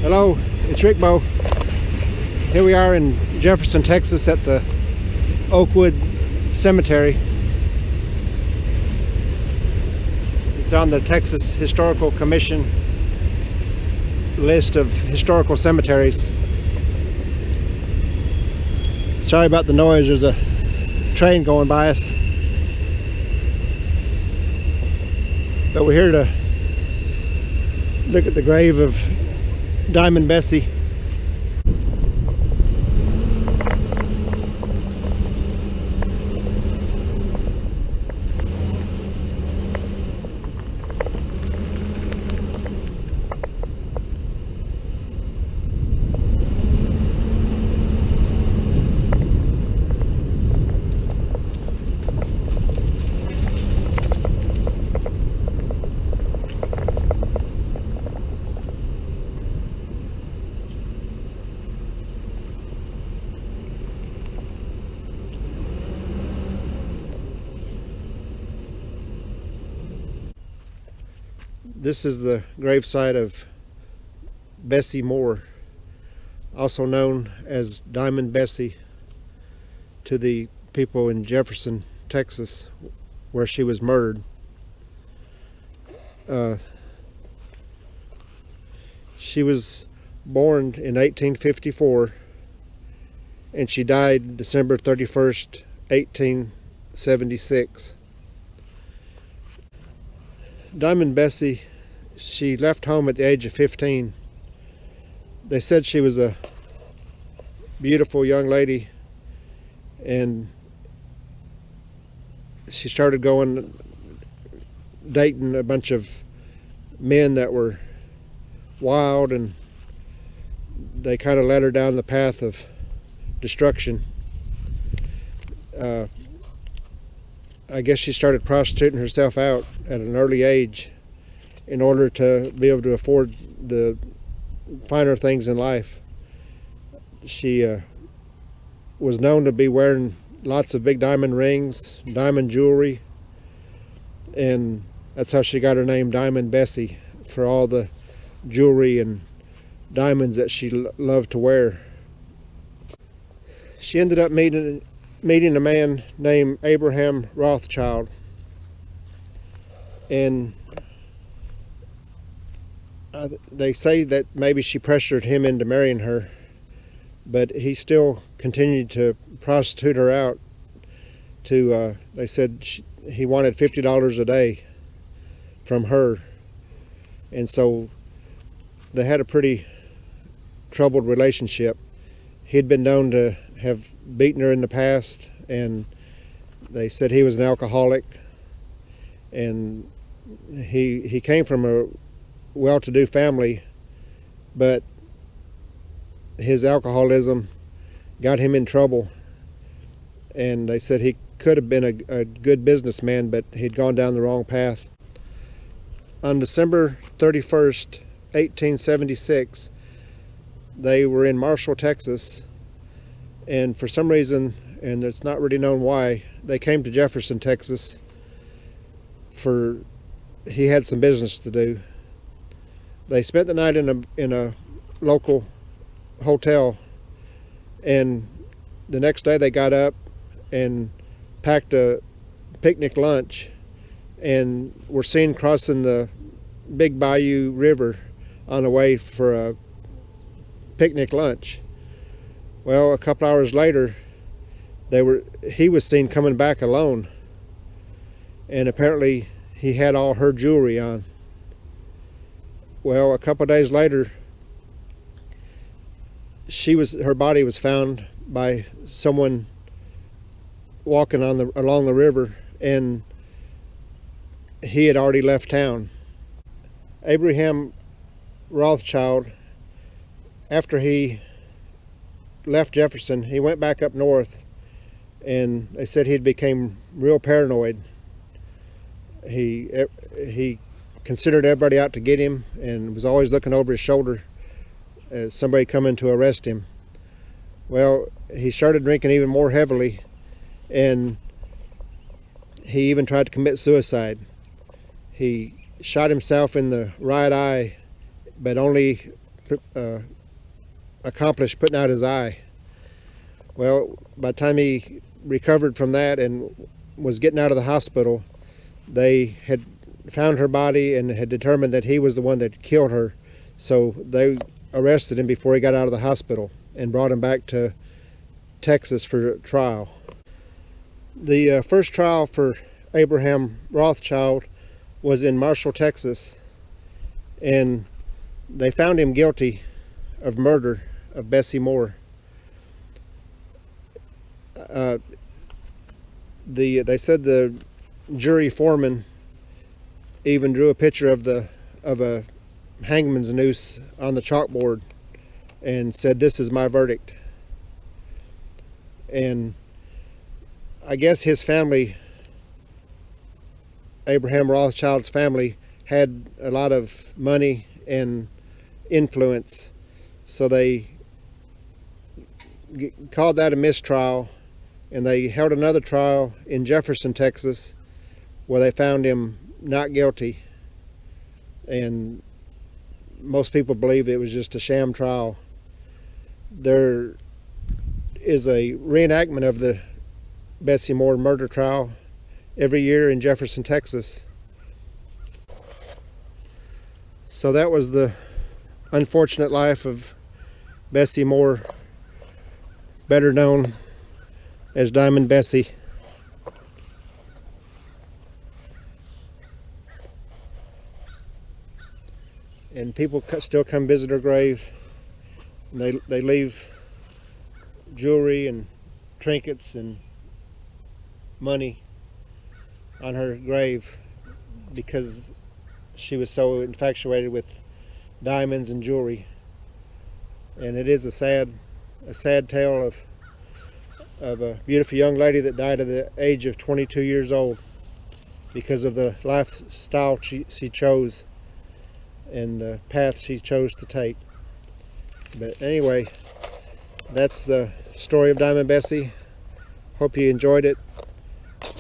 Hello, it's Rick Bo. Here we are in Jefferson, Texas at the Oakwood Cemetery. It's on the Texas Historical Commission list of historical cemeteries. Sorry about the noise, there's a train going by us. But we're here to look at the grave of Diamond Bessie. This is the gravesite of Bessie Moore, also known as Diamond Bessie to the people in Jefferson, Texas, where she was murdered. She was born in 1854 and she died December 31st, 1876. Diamond Bessie, she left home at the age of 15. They said she was a beautiful young lady, and she started dating a bunch of men that were wild, and they kind of led her down the path of destruction. I guess she started prostituting herself out at an early age in order to be able to afford the finer things in life. She was known to be wearing lots of big diamond rings, diamond jewelry, and that's how she got her name Diamond Bessie, for all the jewelry and diamonds that she loved to wear. She ended up meeting a man named Abraham Rothschild, and they say that maybe she pressured him into marrying her, but he still continued to prostitute her out to, they said he wanted $50 a day from her, and so they had a pretty troubled relationship. He'd been known to have beaten her in the past, and they said he was an alcoholic, and he came from a well-to-do family, but his alcoholism got him in trouble, and they said he could have been a good businessman, but he'd gone down the wrong path. On December 31st, 1876, they were in Marshall, Texas, and for some reason, and it's not really known why, they came to Jefferson, Texas he had some business to do. They spent the night in a local hotel, and the next day they got up and packed a picnic lunch and were seen crossing the Big Bayou River on the way for a picnic lunch. Well, a couple hours later, he was seen coming back alone, and apparently he had all her jewelry on. Well, a couple of days later, her body was found by someone walking along the river, and he had already left town. Abraham Rothschild, after he left Jefferson, he went back up north, and they said he became real paranoid. He considered everybody out to get him and was always looking over his shoulder as somebody coming to arrest him. Well, he started drinking even more heavily, and he even tried to commit suicide. He shot himself in the right eye, but only accomplished putting out his eye. Well, by the time he recovered from that and was getting out of the hospital, they had found her body and had determined that he was the one that killed her. So they arrested him before he got out of the hospital and brought him back to Texas for trial. The first trial for Abraham Rothschild was in Marshall, Texas, and they found him guilty of murder of Bessie Moore. They said the jury foreman even drew a picture of a hangman's noose on the chalkboard and said, "This is my verdict." And I guess his family, Abraham Rothschild's family, had a lot of money and influence, so they called that a mistrial, and they held another trial in Jefferson, Texas, where they found him not guilty, and most people believe it was just a sham trial. There is a reenactment of the Bessie Moore murder trial every year in Jefferson, Texas. So that was the unfortunate life of Bessie Moore, better known as Diamond Bessie. And people still come visit her grave, and they leave jewelry and trinkets and money on her grave because she was so infatuated with diamonds and jewelry. And it is a sad tale of a beautiful young lady that died at the age of 22 years old because of the lifestyle she chose and the path she chose to take. But anyway, that's the story of Diamond Bessie. Hope you enjoyed it,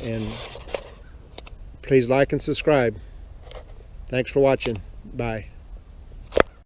and please like and subscribe. Thanks for watching. Bye.